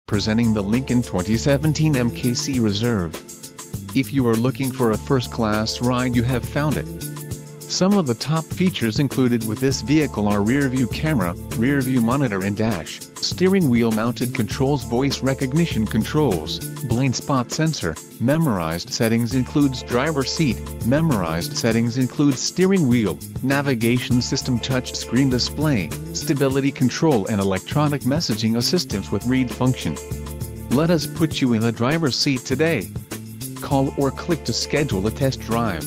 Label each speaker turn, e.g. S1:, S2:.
S1: Presenting the Lincoln 2017 MKC Reserve. If you are looking for a first-class ride, you have found it. Some of the top features included with this vehicle are rear-view camera, rear-view monitor and dash, steering wheel-mounted controls, voice recognition controls, blind spot sensor. Memorized settings includes driver seat. Memorized settings include steering wheel, navigation system, touch screen display, stability control and electronic messaging assistance with read function. Let us put you in the driver's seat today. Call or click to schedule a test drive.